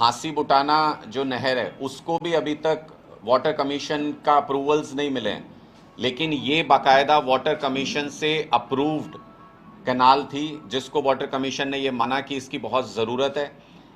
हांसी बुटाना जो नहर है उसको भी अभी तक वाटर कमीशन का अप्रूवल्स नहीं मिले हैं, लेकिन ये बाकायदा वाटर कमीशन से अप्रूव्ड कैनाल थी, जिसको वाटर कमीशन ने ये माना कि इसकी बहुत ज़रूरत है।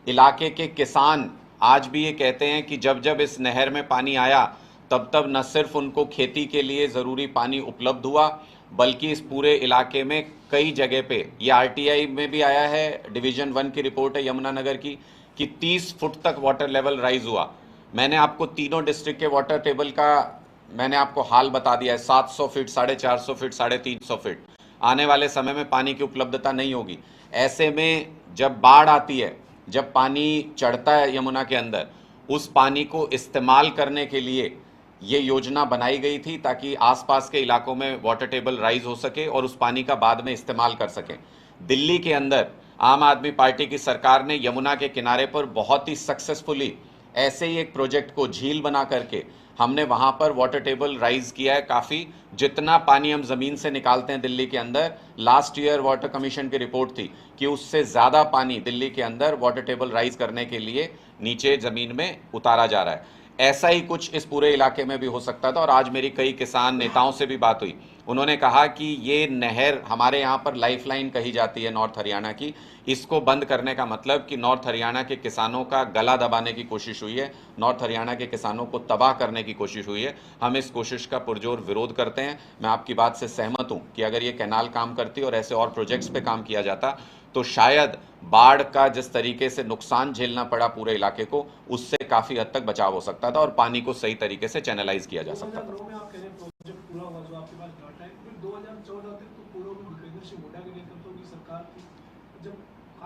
इलाके के किसान आज भी ये कहते हैं कि जब जब इस नहर में पानी आया तब तब न सिर्फ उनको खेती के लिए ज़रूरी पानी उपलब्ध हुआ, बल्कि इस पूरे इलाके में कई जगह पे, ये आरटीआई में भी आया है, डिवीज़न 1 की रिपोर्ट है यमुनानगर की, कि 30 फुट तक वाटर लेवल राइज हुआ। मैंने आपको तीनों डिस्ट्रिक्ट के वाटर टेबल का मैंने आपको हाल बता दिया है, 700 फीट, 450 फीट, 350 फीट। आने वाले समय में पानी की उपलब्धता नहीं होगी। ऐसे में जब बाढ़ आती है, जब पानी चढ़ता है यमुना के अंदर, उस पानी को इस्तेमाल करने के लिए ये योजना बनाई गई थी ताकि आसपास के इलाकों में वाटर टेबल राइज हो सके और उस पानी का बाद में इस्तेमाल कर सकें। दिल्ली के अंदर आम आदमी पार्टी की सरकार ने यमुना के किनारे पर बहुत ही सक्सेसफुली ऐसे ही एक प्रोजेक्ट को झील बना करके हमने वहां पर वाटर टेबल राइज किया है काफ़ी। जितना पानी हम ज़मीन से निकालते हैं दिल्ली के अंदर, लास्ट ईयर वाटर कमीशन की रिपोर्ट थी कि उससे ज़्यादा पानी दिल्ली के अंदर वाटर टेबल राइज करने के लिए नीचे ज़मीन में उतारा जा रहा है। ऐसा ही कुछ इस पूरे इलाके में भी हो सकता था। और आज मेरी कई किसान नेताओं से भी बात हुई, उन्होंने कहा कि ये नहर हमारे यहाँ पर लाइफलाइन कही जाती है नॉर्थ हरियाणा की, इसको बंद करने का मतलब कि नॉर्थ हरियाणा के किसानों का गला दबाने की कोशिश हुई है, नॉर्थ हरियाणा के किसानों को तबाह करने की कोशिश हुई है। हम इस कोशिश का पुरजोर विरोध करते हैं। मैं आपकी बात से सहमत हूं कि अगर ये कैनाल काम करती और ऐसे और प्रोजेक्ट्स पे काम किया जाता तो शायद बाढ़ का जिस तरीके से नुकसान झेलना पड़ा पूरे इलाके को, उससे काफ़ी हद तक बचाव हो सकता था और पानी को सही तरीके से चैनलाइज किया जा सकता था।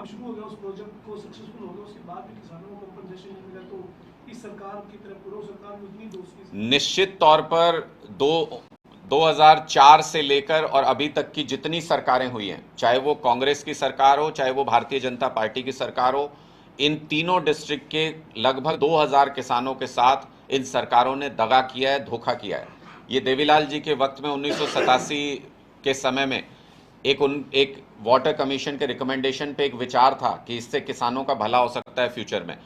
शुरू हो गया उस प्रोजेक्ट को सक्सेसफुल हो गया, उसके बाद भी किसानों को कंपनसेशन नहीं मिला, तो इस सरकार की तरफ पूर्व सरकार में उतनी दोस्ती निश्चित तौर पर 2004 से लेकर और अभी तक की जितनी सरकारें हुई हैं, चाहे वो कांग्रेस की सरकार हो, चाहे वो भारतीय जनता पार्टी की सरकार हो, इन तीनों डिस्ट्रिक्ट के लगभग 2000 किसानों के साथ इन सरकारों ने दगा किया है, धोखा किया है। ये देवीलाल जी के वक्त में 1987 के समय में एक वाटर कमीशन के रिकमेंडेशन पे एक विचार था कि इससे किसानों का भला हो सकता है फ्यूचर में।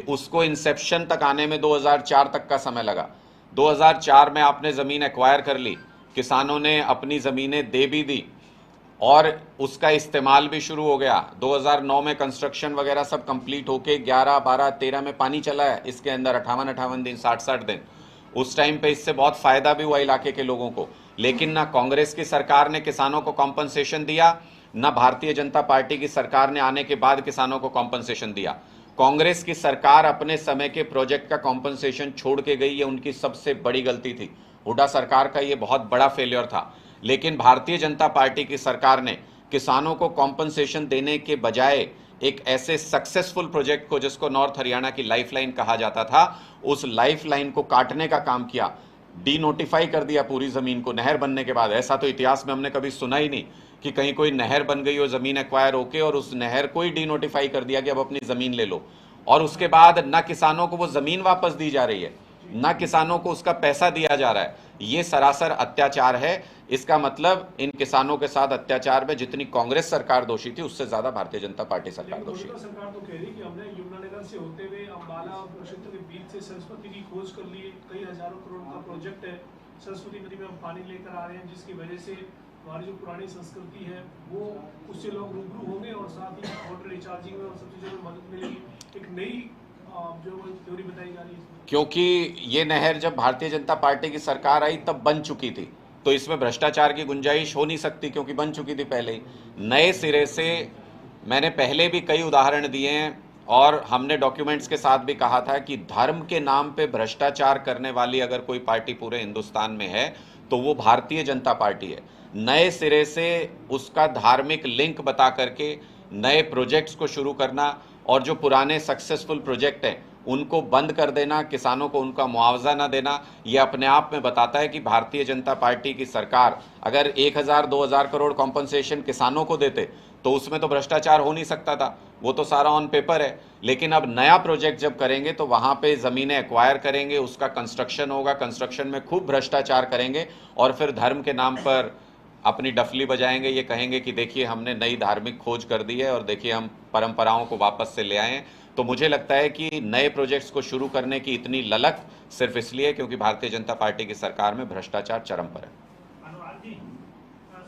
उसको इंसेप्शन तक आने में 2004 तक का समय लगा। 2004 में आपने ज़मीन एक्वायर कर ली, किसानों ने अपनी ज़मीनें दे भी दी और उसका इस्तेमाल भी शुरू हो गया। 2009 में कंस्ट्रक्शन वगैरह सब कंप्लीट होके 11, 12, 13 में पानी चला है इसके अंदर 58 दिन, 60 दिन। उस टाइम पे इससे बहुत फ़ायदा भी हुआ इलाके के लोगों को, लेकिन ना कांग्रेस की सरकार ने किसानों को कॉम्पनसेशन दिया, ना भारतीय जनता पार्टी की सरकार ने आने के बाद किसानों को कॉम्पनसेशन दिया। कांग्रेस की सरकार अपने समय के प्रोजेक्ट का कॉम्पनसेशन छोड़ के गई, ये उनकी सबसे बड़ी गलती थी। हुड्डा सरकार का ये बहुत बड़ा फेलियर था। लेकिन भारतीय जनता पार्टी की सरकार ने किसानों को कॉम्पनसेशन देने के बजाय एक ऐसे सक्सेसफुल प्रोजेक्ट को, जिसको नॉर्थ हरियाणा की लाइफलाइन कहा जाता था, उस लाइफलाइन को काटने का काम किया, डी नोटिफाई कर दिया पूरी ज़मीन को नहर बनने के बाद। ऐसा तो इतिहास में हमने कभी सुना ही नहीं कि कहीं कोई नहर बन गई हो ज़मीन एक्वायर होके और उस नहर को ही डी नोटिफाई कर दिया कि अब अपनी ज़मीन ले लो, और उसके बाद ना किसानों को वो ज़मीन वापस दी जा रही है, ना किसानों को उसका पैसा दिया जा रहा है। ये सरासर अत्याचार है। इसका मतलब इन किसानों के साथ अत्याचार में जितनी कांग्रेस सरकार दोषी थी, उससे ज्यादा भारतीय जनता पार्टी सरकार दोषी है। सरकार तो कह रही कि हमने यमुनानगर से होते हुए अंबाला क्षेत्र के बीच से सरस्वती की खोज कर ली, कई हजारों करोड़ का प्रोजेक्ट है, सरस्वती नदी में हम पानी लेकर आ रहे हैं, जिसकी वजह से हमारी जो पुरानी संस्कृति है वो उससे लोग रूबरू होंगे और साथ ही वाटर रिचार्जिंग में और सब चीज़ों में मदद मिलेगी। एक नई जो थ्योरी बताई जा रही है, क्योंकि ये नहर जब भारतीय जनता पार्टी की सरकार आई तब बन चुकी थी, तो इसमें भ्रष्टाचार की गुंजाइश हो नहीं सकती क्योंकि बन चुकी थी पहले ही। नए सिरे से मैंने पहले भी कई उदाहरण दिए हैं और हमने डॉक्यूमेंट्स के साथ भी कहा था कि धर्म के नाम पे भ्रष्टाचार करने वाली अगर कोई पार्टी पूरे हिंदुस्तान में है तो वो भारतीय जनता पार्टी है। नए सिरे से उसका धार्मिक लिंक बता करके नए प्रोजेक्ट्स को शुरू करना और जो पुराने सक्सेसफुल प्रोजेक्ट हैं उनको बंद कर देना, किसानों को उनका मुआवजा न देना, ये अपने आप में बताता है कि भारतीय जनता पार्टी की सरकार अगर 1000-2000 करोड़ कॉम्पनसेशन किसानों को देते तो उसमें तो भ्रष्टाचार हो नहीं सकता था, वो तो सारा ऑन पेपर है। लेकिन अब नया प्रोजेक्ट जब करेंगे तो वहाँ पे ज़मीनें एक्वायर करेंगे, उसका कंस्ट्रक्शन होगा, कंस्ट्रक्शन में खूब भ्रष्टाचार करेंगे और फिर धर्म के नाम पर अपनी डफली बजाएंगे, ये कहेंगे कि देखिए हमने नई धार्मिक खोज कर दी है और देखिए हम परंपराओं को वापस से ले आए हैं। तो मुझे लगता है कि नए प्रोजेक्ट्स को शुरू करने की इतनी ललक सिर्फ इसलिए क्योंकि भारतीय जनता पार्टी की सरकार में भ्रष्टाचार चरम पर है। अनुराग जी,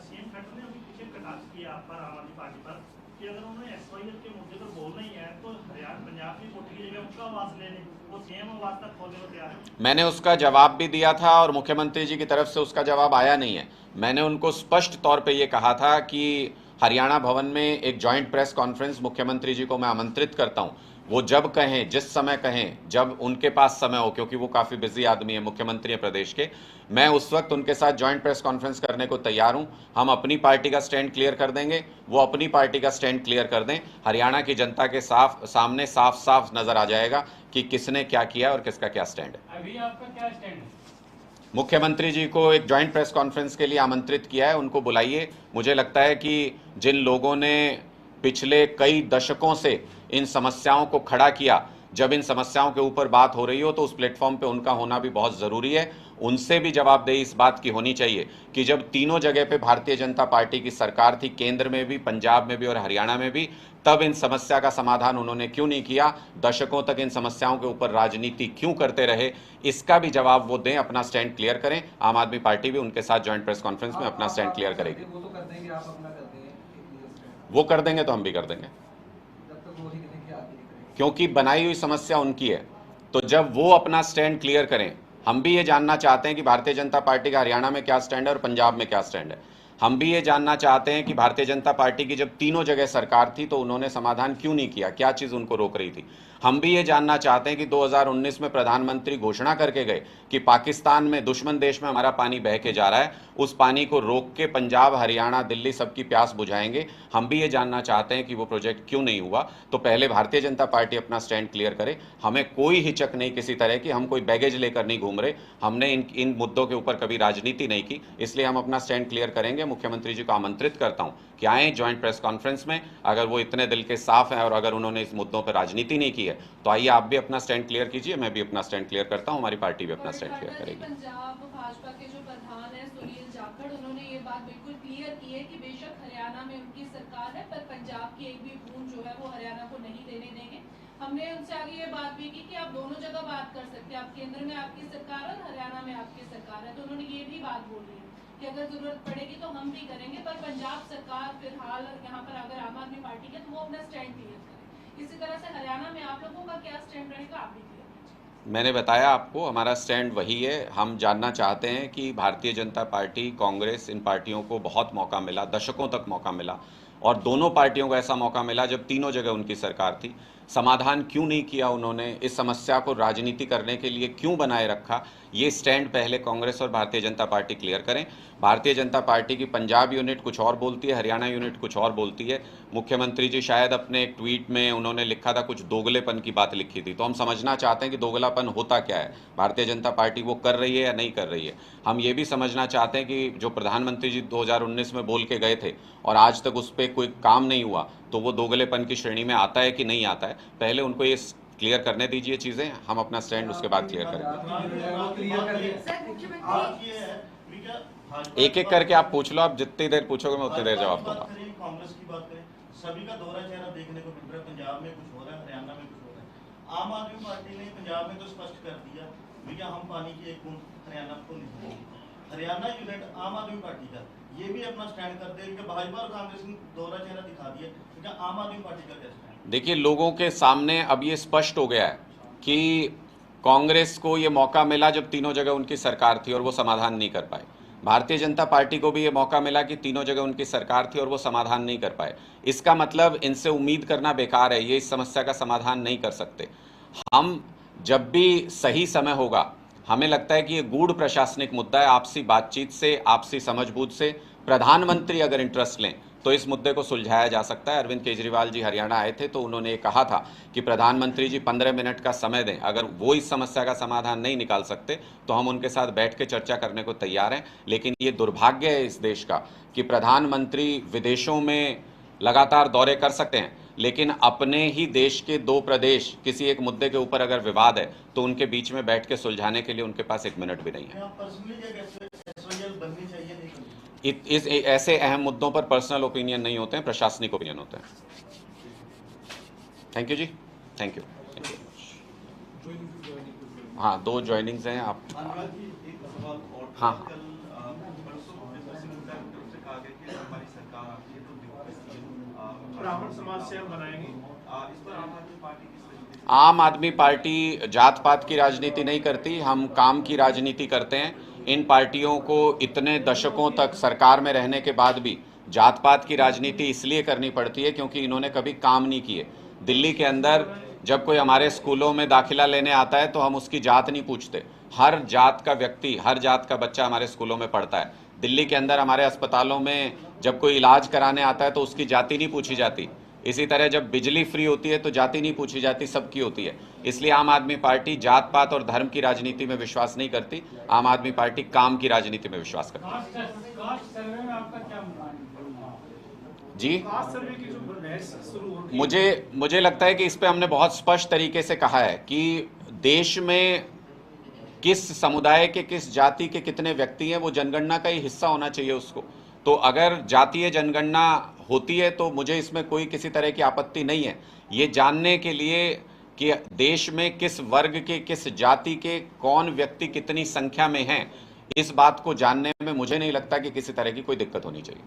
सीएम खट्टर ने अभी पीछे कटाक्ष किया आप पर, आम आदमी पार्टी पर, कि अगर उन्होंने एसवाईएल के मुद्दे पर बोलना ही है तो हरियाणा पंजाब की कोठी की जगह उनका आवाज ले लें, वो सीएम आवाज तक खोलने को तैयार है। मैंने उसका जवाब भी दिया था और मुख्यमंत्री जी की तरफ से उसका जवाब आया नहीं है। मैंने उनको स्पष्ट तौर पे ये कहा था कि हरियाणा भवन में एक जॉइंट प्रेस कॉन्फ्रेंस मुख्यमंत्री जी को मैं आमंत्रित करता हूं, वो जब कहें, जिस समय कहें, जब उनके पास समय हो, क्योंकि वो काफ़ी बिजी आदमी है, मुख्यमंत्री है प्रदेश के, मैं उस वक्त उनके साथ जॉइंट प्रेस कॉन्फ्रेंस करने को तैयार हूं। हम अपनी पार्टी का स्टैंड क्लियर कर देंगे, वो अपनी पार्टी का स्टैंड क्लियर कर दें। हरियाणा की जनता के सामने साफ साफ नजर आ जाएगा कि किसने क्या किया और किसका क्या स्टैंड है। अभी आपका क्या स्टैंड है? मुख्यमंत्री जी को एक जॉइंट प्रेस कॉन्फ्रेंस के लिए आमंत्रित किया है, उनको बुलाइए। मुझे लगता है कि जिन लोगों ने पिछले कई दशकों से इन समस्याओं को खड़ा किया, जब इन समस्याओं के ऊपर बात हो रही हो तो उस प्लेटफॉर्म पे उनका होना भी बहुत ज़रूरी है। उनसे भी जवाबदेही इस बात की होनी चाहिए कि जब तीनों जगह पे भारतीय जनता पार्टी की सरकार थी, केंद्र में भी, पंजाब में भी और हरियाणा में भी, तब इन समस्या का समाधान उन्होंने क्यों नहीं किया, दशकों तक इन समस्याओं के ऊपर राजनीति क्यों करते रहे, इसका भी जवाब वो दें, अपना स्टैंड क्लियर करें। आम आदमी पार्टी भी उनके साथ जॉइंट प्रेस कॉन्फ्रेंस में अपना स्टैंड क्लियर करेगी। वो तो कर देंगे, आप अपना कर देंगे, वो कर देंगे तो हम भी कर देंगे, जब तक वो ही करेंगे आप ही करेंगे। क्योंकि बनाई हुई समस्या उनकी है। तो जब वो अपना स्टैंड क्लियर करें, हम भी ये जानना चाहते हैं कि भारतीय जनता पार्टी का हरियाणा में क्या स्टैंड है और पंजाब में क्या स्टैंड है। हम भी ये जानना चाहते हैं कि भारतीय जनता पार्टी की जब तीनों जगह सरकार थी तो उन्होंने समाधान क्यों नहीं किया, क्या चीज़ उनको रोक रही थी। हम भी ये जानना चाहते हैं कि 2019 में प्रधानमंत्री घोषणा करके गए कि पाकिस्तान में, दुश्मन देश में हमारा पानी बह के जा रहा है, उस पानी को रोक के पंजाब, हरियाणा, दिल्ली सबकी प्यास बुझाएंगे। हम भी ये जानना चाहते हैं कि वो प्रोजेक्ट क्यों नहीं हुआ। तो पहले भारतीय जनता पार्टी अपना स्टैंड क्लियर करे। हमें कोई हिचक नहीं किसी तरह की, हम कोई बैगेज लेकर नहीं घूम रहे, हमने इन मुद्दों के ऊपर कभी राजनीति नहीं की, इसलिए हम अपना स्टैंड क्लियर करेंगे। मुख्यमंत्री जी को आमंत्रित करता हूँ कि आएँ जॉइंट प्रेस कॉन्फ्रेंस में। अगर वो इतने दिल के साफ हैं और अगर उन्होंने इस मुद्दों पर राजनीति नहीं की है तो आइए आप भी अपना स्टैंड क्लियर कीजिए, मैं भी अपना स्टैंड क्लियर करता हूँ, हमारी पार्टी भी अपना स्टैंड क्लियर करेगी। पंजाब भाजपा के जो प्रधान है सुनील जाखड़, उन्होंने ये बात बिल्कुल क्लियर की है कि बेशक हरियाणा में उनकी सरकार है पर पंजाब की एक भी बूंद जो है वो हरियाणा को नहीं देने देंगे। हमने उनसे आगे ये बात भी की कि आप दोनों जगह बात कर सकते हैं, आप केंद्र में आपकी सरकार है और हरियाणा में आपकी सरकार है। तो उन्होंने ये भी बात बोली है कि अगर जरूरत पड़ेगी तो हम भी करेंगे, पर पंजाब सरकार फिलहाल यहाँ पर अगर आम आदमी पार्टी के तो वो अपना स्टैंड क्लियर करे। इसी तरह से हरियाणा में आप लोगों का क्या स्टैंड रहेगा, आप भी क्लियर कीजिए। मैंने बताया आपको, हमारा स्टैंड वही है। हम जानना चाहते हैं कि भारतीय जनता पार्टी, कांग्रेस, इन पार्टियों को बहुत मौका मिला, दशकों तक मौका मिला, और दोनों पार्टियों को ऐसा मौका मिला जब तीनों जगह उनकी सरकार थी। समाधान क्यों नहीं किया उन्होंने, इस समस्या को राजनीति करने के लिए क्यों बनाए रखा, ये स्टैंड पहले कांग्रेस और भारतीय जनता पार्टी क्लियर करें। भारतीय जनता पार्टी की पंजाब यूनिट कुछ और बोलती है, हरियाणा यूनिट कुछ और बोलती है। मुख्यमंत्री जी शायद अपने एक ट्वीट में उन्होंने लिखा था, कुछ दोगलेपन की बात लिखी थी, तो हम समझना चाहते हैं कि दोगलापन होता क्या है, भारतीय जनता पार्टी वो कर रही है या नहीं कर रही है। हम ये भी समझना चाहते हैं कि जो प्रधानमंत्री जी 2019 में बोल के गए थे और आज तक उस पर कोई काम नहीं हुआ, तो वो दोगलेपन की श्रेणी में आता है कि नहीं आता है। पहले उनको ये क्लियर करने दीजिए चीज़ें, हम अपना स्टैंड उसके बाद क्लियर करेंगे। एक एक करके आप पूछ लो, आप जितनी देर पूछोगे मैं उतनी देर जवाब दूंगा। कांग्रेस की बात करें, सभी का दोहरा चेहरा देखने को मिल रहा है। पंजाब में कुछ हो रहा है, हरियाणा में कुछ हो रहा है। आम आदमी पार्टी ने पंजाब में तो स्पष्ट कर दिया भैया हम पानी की एक बूंद हरियाणा को नहीं देंगे। हरियाणा यूनिट आम आदमी पार्टी का ये भी अपना स्टैंड कर दे कि भाजपा और कांग्रेस ने दोहरा चेहरा दिखा दिया, क्योंकि आम आदमी पार्टी का क्या स्टैंड। देखिए, लोगों के सामने अब ये स्पष्ट हो गया है कि कांग्रेस को ये मौका मिला जब तीनों जगह उनकी सरकार थी और वो समाधान नहीं कर पाए। भारतीय जनता पार्टी को भी ये मौका मिला कि तीनों जगह उनकी सरकार थी और वो समाधान नहीं कर पाए। इसका मतलब इनसे उम्मीद करना बेकार है, ये इस समस्या का समाधान नहीं कर सकते। हम जब भी सही समय होगा, हमें लगता है कि ये गूढ़ प्रशासनिक मुद्दा है, आपसी बातचीत से, आपसी समझबूझ से प्रधानमंत्री अगर इंटरेस्ट लें तो इस मुद्दे को सुलझाया जा सकता है। अरविंद केजरीवाल जी हरियाणा आए थे तो उन्होंने ये कहा था कि प्रधानमंत्री जी 15 मिनट का समय दें, अगर वो इस समस्या का समाधान नहीं निकाल सकते तो हम उनके साथ बैठ के चर्चा करने को तैयार हैं। लेकिन ये दुर्भाग्य है इस देश का कि प्रधानमंत्री विदेशों में लगातार दौरे कर सकते हैं, लेकिन अपने ही देश के दो प्रदेश किसी एक मुद्दे के ऊपर अगर विवाद है तो उनके बीच में बैठ के सुलझाने के लिए उनके पास एक मिनट भी नहीं है। इस ऐसे अहम मुद्दों पर पर्सनल ओपिनियन नहीं होते हैं, प्रशासनिक ओपिनियन होते हैं। थैंक यू जी। Thank you. हाँ, 2 ज्वाइनिंग्स हैं आप। अनुराग जी, एक सवाल और था। हाँ। कल परसों विपक्षी नेता की तरफ से कहा गया कि हमारी सरकार आती है तो द्विपक्षीय ब्राह्मण समाज से हम बनाएंगे। इस पर आम आदमी पार्टी किस तरीके से? आम आदमी पार्टी जात पात की राजनीति नहीं करती, हम काम की राजनीति करते हैं। इन पार्टियों को इतने दशकों तक सरकार में रहने के बाद भी जात पात की राजनीति इसलिए करनी पड़ती है क्योंकि इन्होंने कभी काम नहीं किए। दिल्ली के अंदर जब कोई हमारे स्कूलों में दाखिला लेने आता है तो हम उसकी जात नहीं पूछते। हर जात का व्यक्ति, हर जात का बच्चा हमारे स्कूलों में पढ़ता है। दिल्ली के अंदर हमारे अस्पतालों में जब कोई इलाज कराने आता है तो उसकी जाति नहीं पूछी जाती। इसी तरह जब बिजली फ्री होती है तो जाति नहीं पूछी जाती, सबकी होती है। इसलिए आम आदमी पार्टी जात पात और धर्म की राजनीति में विश्वास नहीं करती। आम आदमी पार्टी काम की राजनीति में विश्वास करती है। सर्वे में आपका क्या मानना जी, कास्ट सर्वे की जो बहस शुरू हो गई, मुझे लगता है कि इस पे हमने बहुत स्पष्ट तरीके से कहा है कि देश में किस समुदाय के, किस जाति के कितने व्यक्ति हैं, वो जनगणना का ही हिस्सा होना चाहिए उसको। तो अगर जातीय जनगणना होती है तो मुझे इसमें कोई किसी तरह की आपत्ति नहीं है। ये जानने के लिए कि देश में किस वर्ग के, किस जाति के कौन व्यक्ति कितनी संख्या में हैं, इस बात को जानने में मुझे नहीं लगता कि किसी तरह की कोई दिक्कत होनी चाहिए।